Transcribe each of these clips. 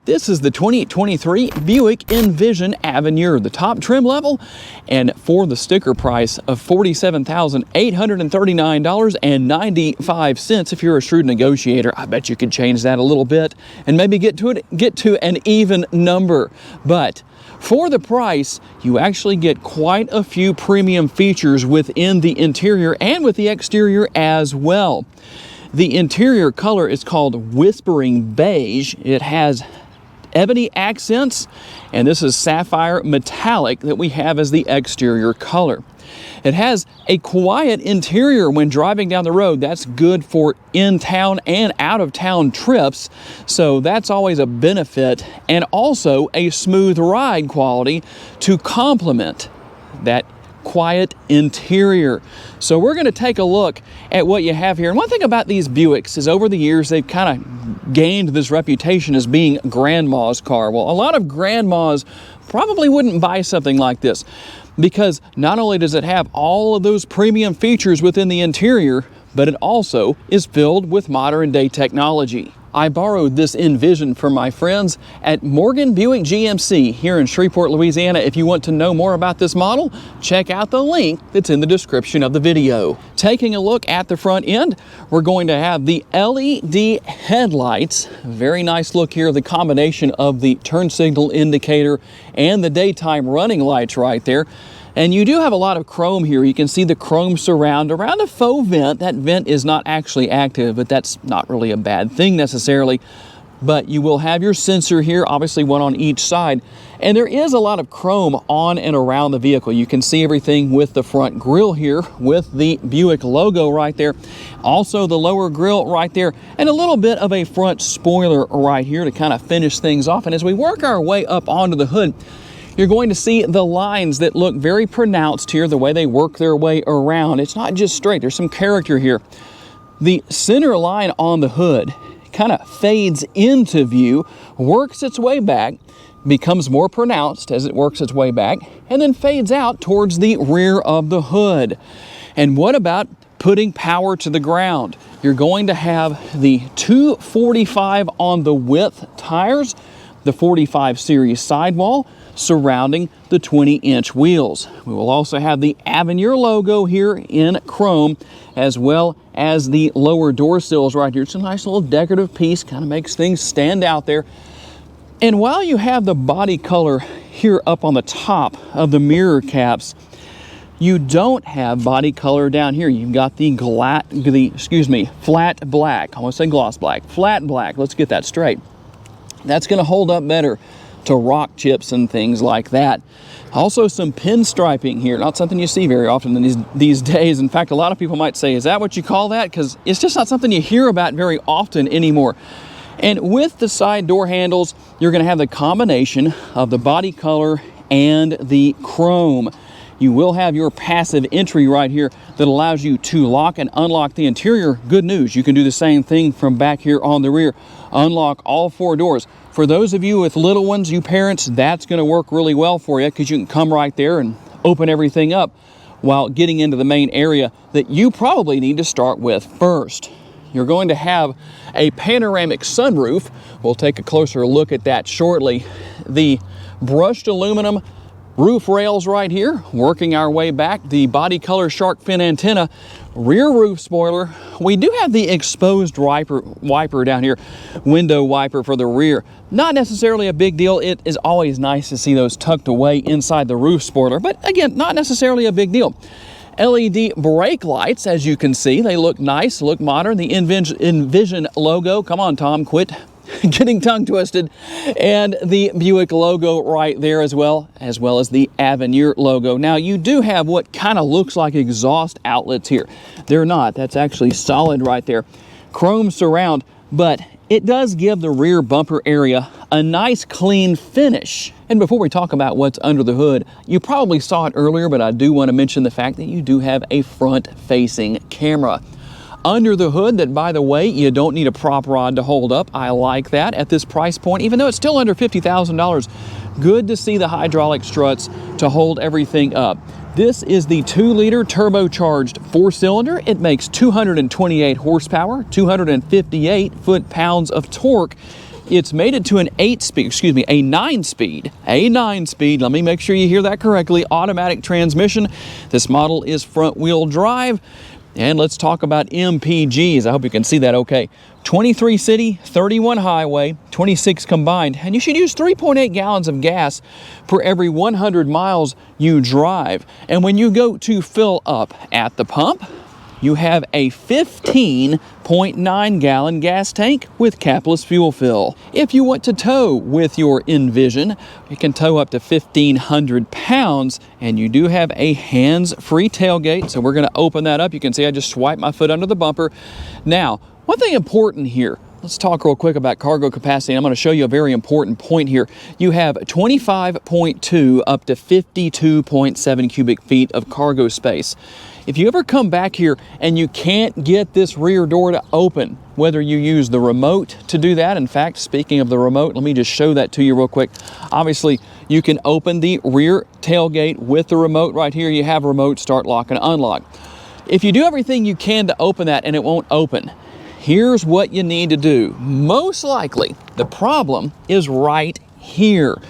This is the 2023 Buick Envision Avenir, the top trim level, and for the sticker price of $47,839.95. If you're a shrewd negotiator, I bet you could change that a little bit and maybe get to an even number. But for the price, you actually get quite a few premium features within the interior and with the exterior as well. The interior color is called Whispering Beige. It has ebony accents, and this is sapphire metallic that we have as the exterior color. It has a quiet interior when driving down the road. That's good for in-town and out-of-town trips, so that's always a benefit, and also a smooth ride quality to complement that quiet interior. So we're going to take a look at what you have here. And one thing about these Buicks is over the years they've kind of gained this reputation as being grandma's car. Well, a lot of grandmas probably wouldn't buy something like this because not only does it have all of those premium features within the interior, but it also is filled with modern day technology. I borrowed this Envision from my friends at Morgan Buick GMC here in Shreveport, Louisiana. If you want to know more about this model, check out the link that's in the description of the video. Taking a look at the front end, we're going to have the LED headlights. Very nice look here, the combination of the turn signal indicator and the daytime running lights right there. And you do have a lot of chrome here. You can see the chrome surround around a faux vent. That vent is not actually active, but that's not really a bad thing necessarily. But you will have your sensor here, obviously one on each side. And there is a lot of chrome on and around the vehicle. You can see everything with the front grille here with the Buick logo right there. Also the lower grille right there, and a little bit of a front spoiler right here to kind of finish things off. And as we work our way up onto the hood, you're going to see the lines that look very pronounced here, the way they work their way around. It's not just straight, there's some character here. The center line on the hood kind of fades into view, works its way back, becomes more pronounced as it works its way back, and then fades out towards the rear of the hood. And what about putting power to the ground? You're going to have the 245 on the width tires, the 45 series sidewall, surrounding the 20-inch wheels. We will also have the Avenir logo here in chrome, as well as the lower door sills right here. It's a nice little decorative piece, kind of makes things stand out there. And while you have the body color here up on the top of the mirror caps, you don't have body color down here. You've got the flat black. I want to say gloss black. Flat black. Let's get that straight. That's going to hold up better to rock chips and things like that. Also some pinstriping here, not something you see very often these days. In fact, a lot of people might say, is that what you call that? Because it's just not something you hear about very often anymore. And with the side door handles, you're going to have the combination of the body color and the chrome. You will have your passive entry right here that allows you to lock and unlock the interior. Good news, you can do the same thing from back here on the rear. Unlock all four doors. For those of you with little ones, you parents, that's going to work really well for you because you can come right there and open everything up while getting into the main area that you probably need to start with first. You're going to have a panoramic sunroof. We'll take a closer look at that shortly. The brushed aluminum roof rails right here, working our way back, the body color shark fin antenna, rear roof spoiler. We do have the exposed wiper down here, window wiper for the rear. Not necessarily a big deal. It is always nice to see those tucked away inside the roof spoiler, but again, not necessarily a big deal. LED brake lights, as you can see, they look nice, look modern. The Envision logo, come on Tom, quit getting tongue twisted, and the Buick logo right there as well as the Avenir logo. Now you do have what kind of looks like exhaust outlets here. They're not, that's actually solid right there. Chrome surround, but it does give the rear bumper area a nice clean finish. And before we talk about what's under the hood, you probably saw it earlier, but I do want to mention the fact that you do have a front-facing camera under the hood that, by the way, you don't need a prop rod to hold up. I like that at this price point, even though it's still under $50,000. Good to see the hydraulic struts to hold everything up. This is the 2-liter turbocharged 4-cylinder. It makes 228 horsepower, 258 foot-pounds of torque. It's made it to an 9-speed, a 9-speed, let me make sure you hear that correctly, automatic transmission. This model is front-wheel drive. And let's talk about MPGs. I hope you can see that okay. 23 city, 31 highway, 26 combined, and you should use 3.8 gallons of gas for every 100 miles you drive. And when you go to fill up at the pump, you have a 15.9 gallon gas tank with capless fuel fill. If you want to tow with your Envision, you can tow up to 1,500 pounds, and you do have a hands-free tailgate. So we're going to open that up. You can see I just swipe my foot under the bumper. Now, one thing important here, let's talk real quick about cargo capacity. I'm going to show you a very important point here. You have 25.2 up to 52.7 cubic feet of cargo space. If you ever come back here and you can't get this rear door to open, whether you use the remote to do that, in fact, speaking of the remote, let me just show that to you real quick. Obviously, you can open the rear tailgate with the remote. Right here, you have remote, start, lock, and unlock. If you do everything you can to open that and it won't open, here's what you need to do. Most likely, the problem is right here.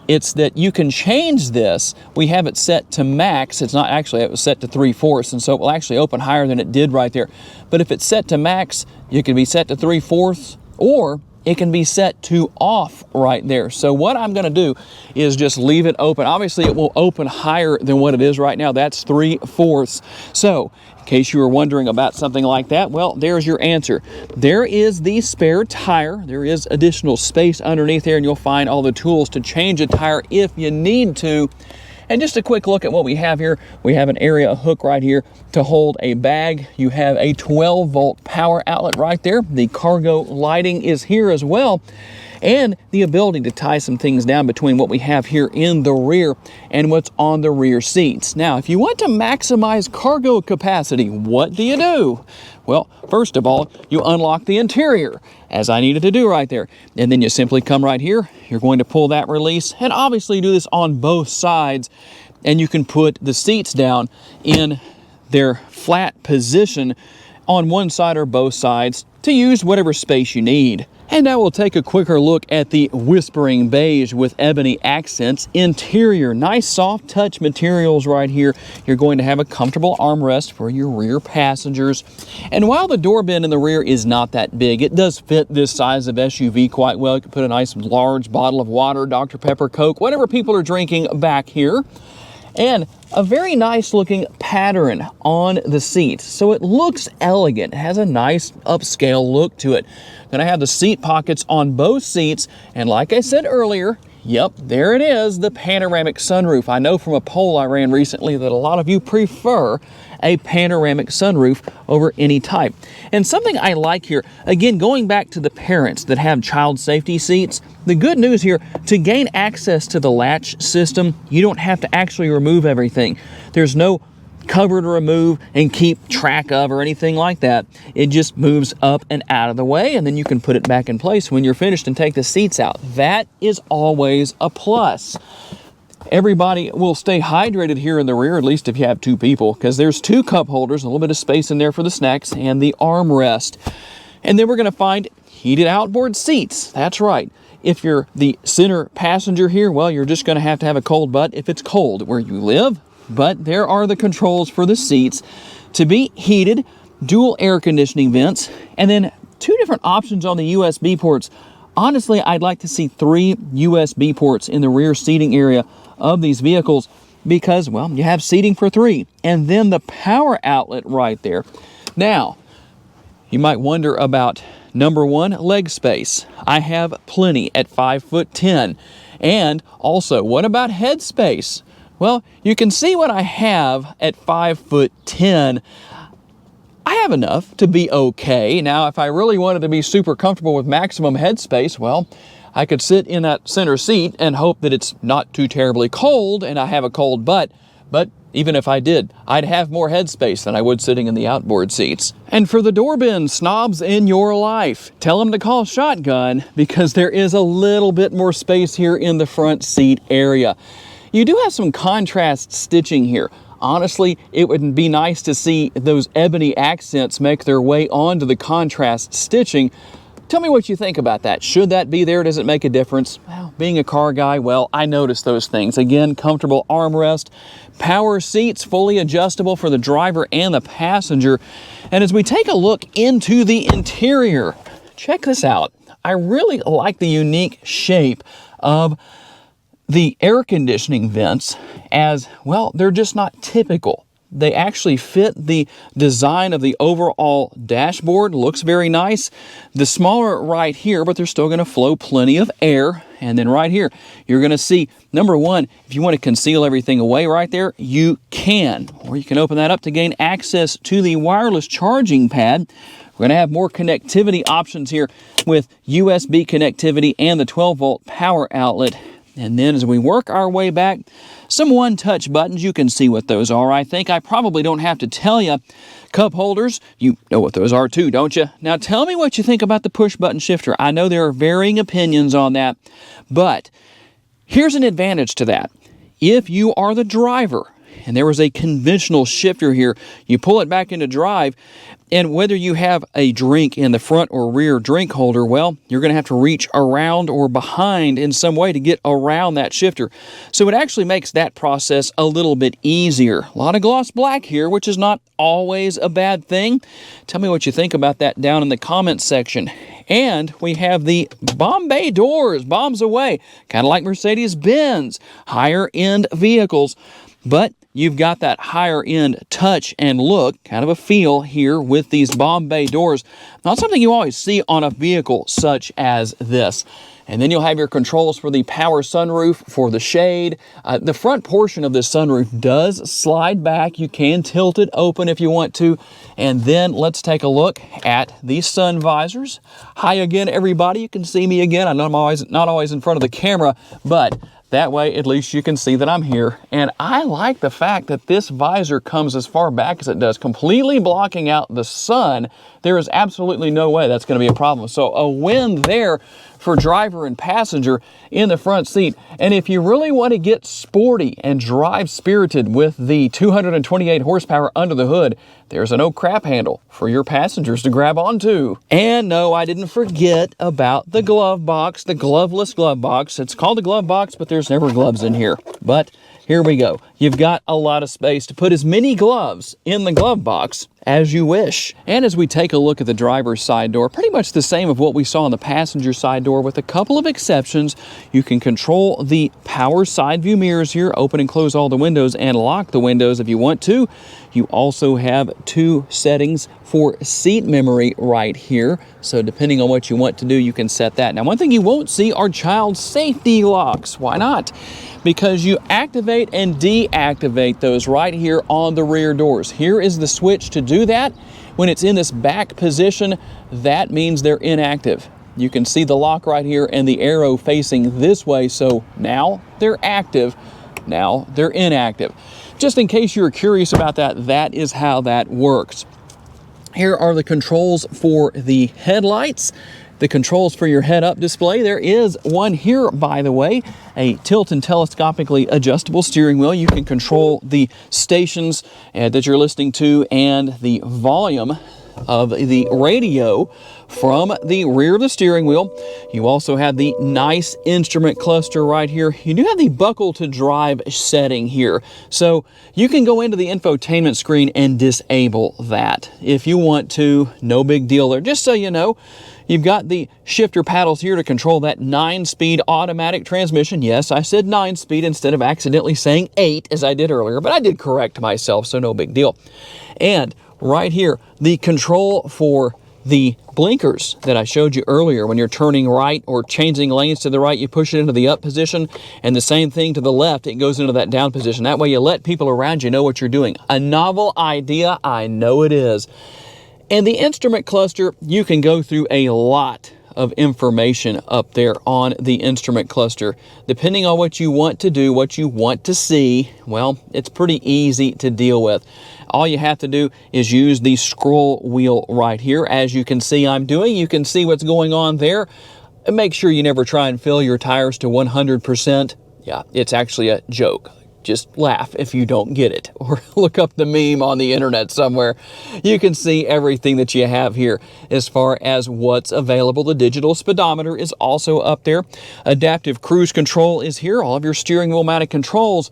It's that you can change this. We have it set to max. It's not actually, it was set to 3/4, and so it will actually open higher than it did right there. But if it's set to max, you can be set to 3/4, or it can be set to off right there. So what I'm gonna do is just leave it open. Obviously it will open higher than what it is right now. That's 3/4. So in case you were wondering about something like that, well, there's your answer. There is the spare tire. There is additional space underneath there, and you'll find all the tools to change a tire if you need to. And just a quick look at what we have here. We have an area, a hook right here to hold a bag. You have a 12-volt power outlet right there. The cargo lighting is here as well. And the ability to tie some things down between what we have here in the rear and what's on the rear seats. Now, if you want to maximize cargo capacity, what do you do? Well, first of all, you unlock the interior, as I needed to do right there. And then you simply come right here. You're going to pull that release, and obviously do this on both sides. And you can put the seats down in their flat position on one side or both sides to use whatever space you need. And now we'll take a quicker look at the Whispering Beige with ebony accents interior. Nice soft touch materials right here. You're going to have a comfortable armrest for your rear passengers. And while the door bin in the rear is not that big, it does fit this size of SUV quite well. You can put a nice large bottle of water, Dr. Pepper, Coke, whatever people are drinking back here. And a very nice looking pattern on the seat. So it looks elegant. It has a nice upscale look to it. Then I have the seat pockets on both seats. And like I said earlier, yep, there it is, the panoramic sunroof. I know from a poll I ran recently that a lot of you prefer a panoramic sunroof over any type. And something I like here, again, going back to the parents that have child safety seats, the good news here, to gain access to the latch system, you don't have to actually remove everything. There's no cover to remove and keep track of or anything like that. It just moves up and out of the way, and then you can put it back in place when you're finished and take the seats out. That is always a plus. Everybody will stay hydrated here in the rear, at least if you have two people, because there's two cup holders, a little bit of space in there for the snacks, and the armrest. And then we're going to find heated outboard seats. That's right. If you're the center passenger here, well, you're just going to have a cold butt if it's cold where you live. But there are the controls for the seats to be heated, dual air conditioning vents, and then two different options on the USB ports. Honestly, I'd like to see 3 USB ports in the rear seating area of these vehicles because, well, you have seating for 3. And then the power outlet right there. Now, you might wonder about number 1, leg space. I have plenty at 5'10". And also, what about head space? Well, you can see what I have at 5'10". I have enough to be okay. Now, if I really wanted to be super comfortable with maximum headspace, well, I could sit in that center seat and hope that it's not too terribly cold and I have a cold butt. But even if I did, I'd have more headspace than I would sitting in the outboard seats. And for the door bin snobs in your life, tell them to call Shotgun because there is a little bit more space here in the front seat area. You do have some contrast stitching here. Honestly, it would be nice to see those ebony accents make their way onto the contrast stitching Tell me what you think about that. Should that be there? Does it make a difference? Well, being a car guy, well, I notice those things. Again, comfortable armrest, power seats, fully adjustable for the driver and the passenger. And as we take a look into the interior, check this out. I really like the unique shape of the air conditioning vents, as well, they're just not typical. They actually fit the design of the overall dashboard. Looks very nice. The smaller right here, but they're still going to flow plenty of air. And then right here, you're going to see, number one, if you want to conceal everything away right there, you can. Or you can open that up to gain access to the wireless charging pad. We're going to have more connectivity options here with USB connectivity and the 12-volt power outlet. And then as we work our way back, some one-touch buttons, you can see what those are. I think I probably don't have to tell you. Cup holders, you know what those are too, don't you? Now tell me what you think about the push-button shifter. I know there are varying opinions on that, but here's an advantage to that. If you are the driver, and there was a conventional shifter here, you pull it back into drive, and whether you have a drink in the front or rear drink holder, well, you're going to have to reach around or behind in some way to get around that shifter. So it actually makes that process a little bit easier. A lot of gloss black here, which is not always a bad thing. Tell me what you think about that down in the comments section. And we have the Bombay doors, bombs away, kind of like Mercedes-Benz, higher-end vehicles. But you've got that higher end touch and look, kind of a feel here with these Bombay doors. Not something you always see on a vehicle such as this. And then you'll have your controls for the power sunroof, for the shade. The front portion of this sunroof does slide back. You can tilt it open if you want to. And then let's take a look at the sun visors. Hi again, everybody. You can see me again. I know I'm not always in front of the camera, but that way, at least you can see that I'm here. And I like the fact that this visor comes as far back as it does, completely blocking out the sun. There is absolutely no way that's going to be a problem. So a win there for driver and passenger in the front seat. And if you really want to get sporty and drive spirited with the 228 horsepower under the hood, there's an oh crap handle for your passengers to grab onto. And no, I didn't forget about the glove box, the gloveless glove box. It's called a glove box, but there's never gloves in here. But here we go. You've got a lot of space to put as many gloves in the glove box as you wish. And as we take a look at the driver's side door, pretty much the same of what we saw on the passenger side door with a couple of exceptions. You can control the power side view mirrors here, open and close all the windows and lock the windows if you want to. You also have two settings for seat memory right here. So depending on what you want to do, you can set that. Now, one thing you won't see are child safety locks. Why not? Because you activate and deactivate those right here on the rear doors. Here is the switch to do that. When it's in this back position, that means they're inactive. You can see the lock right here and the arrow facing this way. So now they're active, now they're inactive. Just in case you were curious about that, that is how that works. Here are the controls for the headlights. The controls for your head-up display. There is one here, by the way, a tilt and telescopically adjustable steering wheel. You can control the stations that you're listening to and the volume of the radio from the rear of the steering wheel. You also have the nice instrument cluster right here. You do have the buckle to drive setting here. So you can go into the infotainment screen and disable that if you want to. No big deal there. Just so you know, you've got the shifter paddles here to control that 9-speed automatic transmission. Yes, I said 9-speed instead of accidentally saying 8 as I did earlier, but I did correct myself, so no big deal. And right here, the control for the blinkers that I showed you earlier. When you're turning right or changing lanes to the right, you push it into the up position, and the same thing to the left, it goes into that down position. That way you let people around you know what you're doing. A novel idea, I know it is. And the instrument cluster, you can go through a lot of information up there on the instrument cluster. Depending on what you want to do, what you want to see, well, it's pretty easy to deal with. All you have to do is use the scroll wheel right here. As you can see I'm doing, you can see what's going on there. And make sure you never try and fill your tires to 100%. Yeah, it's actually a joke. just laugh if you don't get it, or look up the meme on the internet somewhere. You can see everything that you have here as far as what's available. The digital speedometer is also up there. Adaptive cruise control is here, all of your steering wheel mounted controls.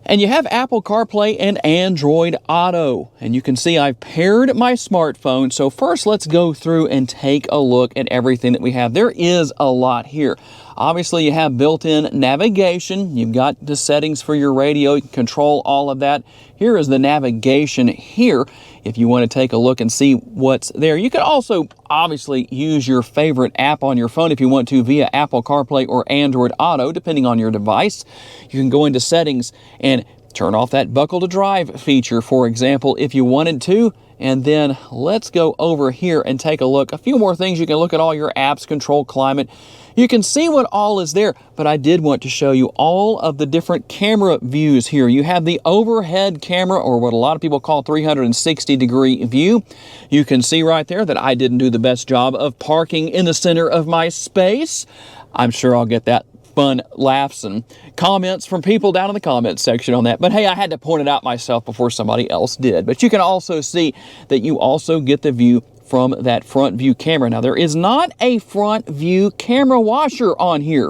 And you have Apple CarPlay and Android Auto. And you can see I've paired my smartphone. So first, let's go through and take a look at everything that we have. There is a lot here. Obviously, you have built-in navigation. You've got the settings for your radio. You can control all of that. Here is the navigation here if you want to take a look and see what's there. You can also obviously use your favorite app on your phone if you want to via Apple CarPlay or Android Auto, depending on your device. You can go into settings and turn off that buckle to drive feature, for example, if you wanted to. And then let's go over here and take a look. A few more things. You can look at all your apps, control climate. You can see what all is there, but I did want to show you all of the different camera views here. You have the overhead camera, or what a lot of people call 360-degree view. You can see right there that I didn't do the best job of parking in the center of my space. I'm sure I'll get that fun laughs and comments from people down in the comments section on that. But hey, I had to point it out myself before somebody else did. But you can also see that you also get the view from that front view camera. Now, there is not a front view camera washer on here.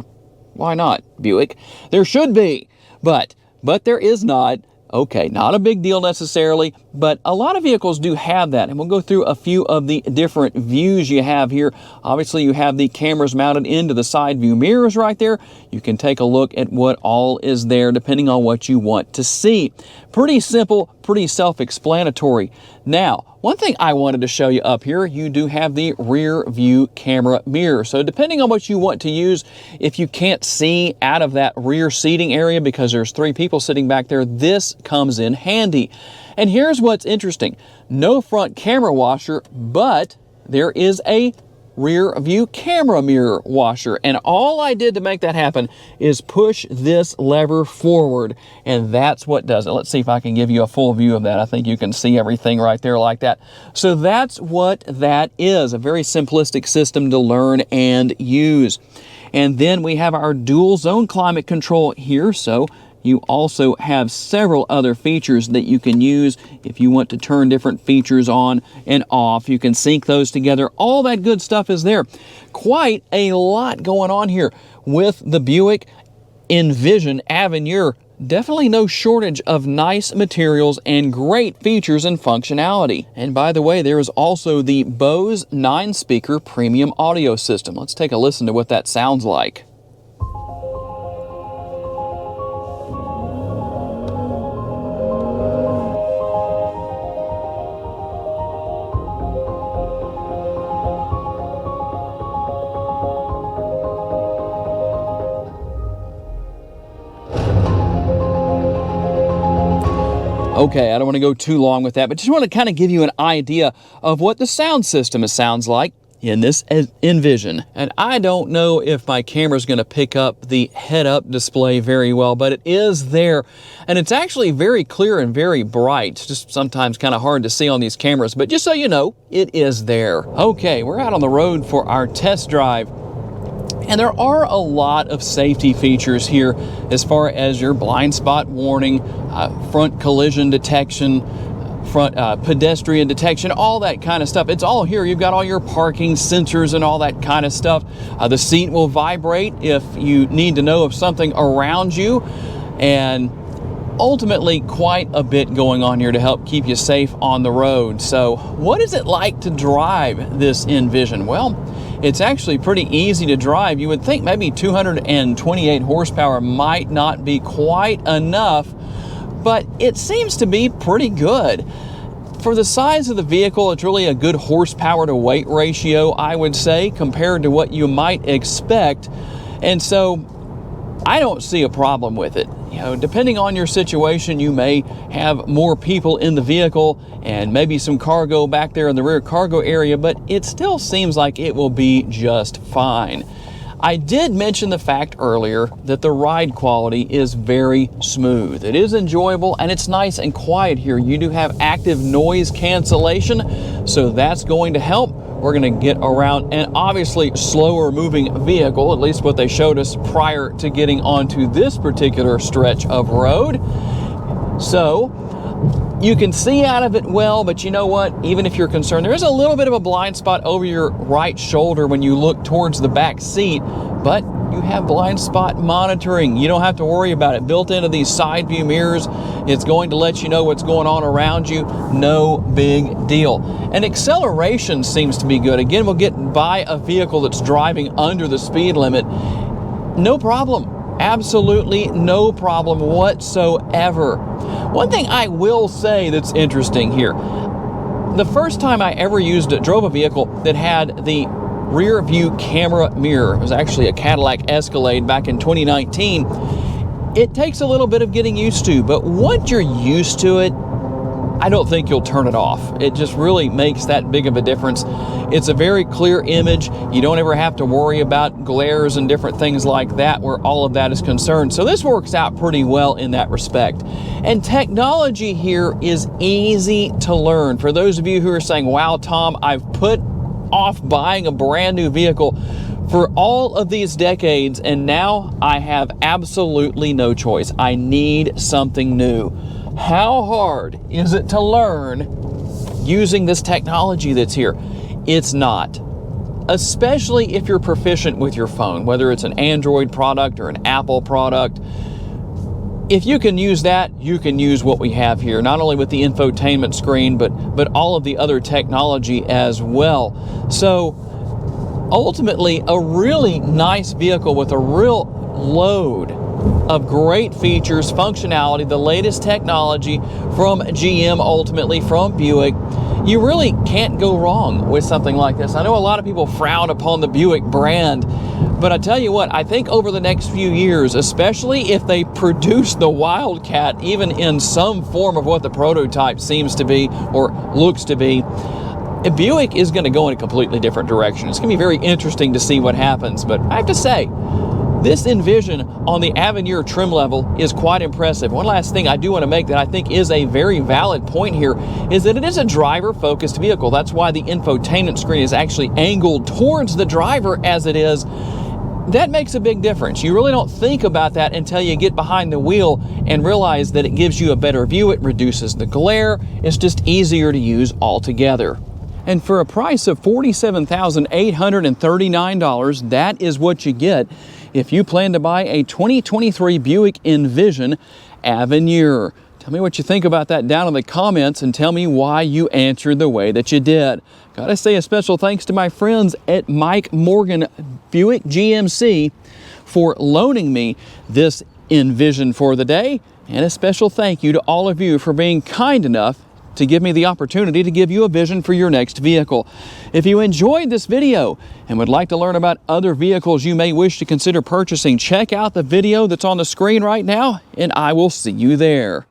Why not, Buick? There should be, but there is not. Okay, not a big deal necessarily, but a lot of vehicles do have that, and we'll go through a few of the different views you have here. Obviously, you have the cameras mounted into the side view mirrors right there. You can take a look at what all is there depending on what you want to see. Pretty simple, pretty self-explanatory. Now, one thing I wanted to show you up here, you do have the rear view camera mirror. So depending on what you want to use, if you can't see out of that rear seating area because there's 3 people sitting back there, this comes in handy. And here's what's interesting. No front camera washer, but there is a rear view camera mirror washer. And all I did to make that happen is push this lever forward, and that's what does it. Let's see if I can give you a full view of that. I think you can see everything right there like that. So that's what that is, a very simplistic system to learn and use. And then we have our dual zone climate control here. So you also have several other features that you can use if you want to turn different features on and off. You can sync those together. All that good stuff is there. Quite a lot going on here with the Buick Envision Avenir. Definitely no shortage of nice materials and great features and functionality. And by the way, there is also the Bose 9-speaker premium audio system. Let's take a listen to what that sounds like. Okay, I don't want to go too long with that, but just want to kind of give you an idea of what the sound system sounds like in this Envision. And I don't know if my camera is going to pick up the head-up display very well, but it is there. And it's actually very clear and very bright. It's just sometimes kind of hard to see on these cameras, but just so you know, it is there. Okay, we're out on the road for our test drive. And there are a lot of safety features here as far as your blind spot warning, front collision detection, front pedestrian detection, all that kind of stuff. It's all here. You've got all your parking sensors and all that kind of stuff. The seat will vibrate if you need to know of something around you. And ultimately, quite a bit going on here to help keep you safe on the road. So what is it like to drive this Envision? Well, it's actually pretty easy to drive. You would think maybe 228 horsepower might not be quite enough, but it seems to be pretty good. For the size of the vehicle, it's really a good horsepower to weight ratio, I would say, compared to what you might expect. And so I don't see a problem with it. You know, depending on your situation, you may have more people in the vehicle and maybe some cargo back there in the rear cargo area, but it still seems like it will be just fine. I did mention the fact earlier that the ride quality is very smooth. It is enjoyable and it's nice and quiet here. You do have active noise cancellation, so that's going to help we're going to get around an obviously slower moving vehicle, at least what they showed us prior to getting onto this particular stretch of road. So you can see out of it well, but you know what? Even if you're concerned, there is a little bit of a blind spot over your right shoulder when you look towards the back seat, but you have blind spot monitoring. You don't have to worry about it. Built into these side view mirrors, it's going to let you know what's going on around you. No big deal. And acceleration seems to be good. Again, we'll get by a vehicle that's driving under the speed limit. No problem. Absolutely no problem whatsoever. One thing I will say that's interesting here, the first time I ever drove a vehicle that had the rear view camera mirror, it was actually a Cadillac Escalade back in 2019. It takes a little bit of getting used to, but once you're used to it, I don't think you'll turn it off. It just really makes that big of a difference. It's a very clear image. You don't ever have to worry about glares and different things like that where all of that is concerned. So this works out pretty well in that respect. And technology here is easy to learn. For those of you who are saying, wow, Tom, I've put off buying a brand new vehicle for all of these decades, and now I have absolutely no choice. I need something new. How hard is it to learn using this technology that's here? It's not. Especially if you're proficient with your phone, whether it's an Android product or an Apple product. If you can use that, you can use what we have here, not only with the infotainment screen, but all of the other technology as well. So ultimately, a really nice vehicle with a real load of great features, functionality, the latest technology from GM, ultimately from Buick. You really can't go wrong with something like this. I know a lot of people frown upon the Buick brand, but I tell you what, I think over the next few years, especially if they produce the Wildcat, even in some form of what the prototype seems to be or looks to be, Buick is going to go in a completely different direction. It's going to be very interesting to see what happens, but I have to say, this Envision on the Avenir trim level is quite impressive. One last thing I do want to make that I think is a very valid point here is that it is a driver-focused vehicle. That's why the infotainment screen is actually angled towards the driver as it is. That makes a big difference. You really don't think about that until you get behind the wheel and realize that it gives you a better view. It reduces the glare. It's just easier to use altogether. And for a price of $47,839, that is what you get if you plan to buy a 2023 Buick Envision Avenir. Tell me what you think about that down in the comments and tell me why you answered the way that you did. Gotta say a special thanks to my friends at Mike Morgan Buick GMC for loaning me this Envision for the day. And a special thank you to all of you for being kind enough to give me the opportunity to give you a vision for your next vehicle. If you enjoyed this video and would like to learn about other vehicles you may wish to consider purchasing, check out the video that's on the screen right now, and I will see you there.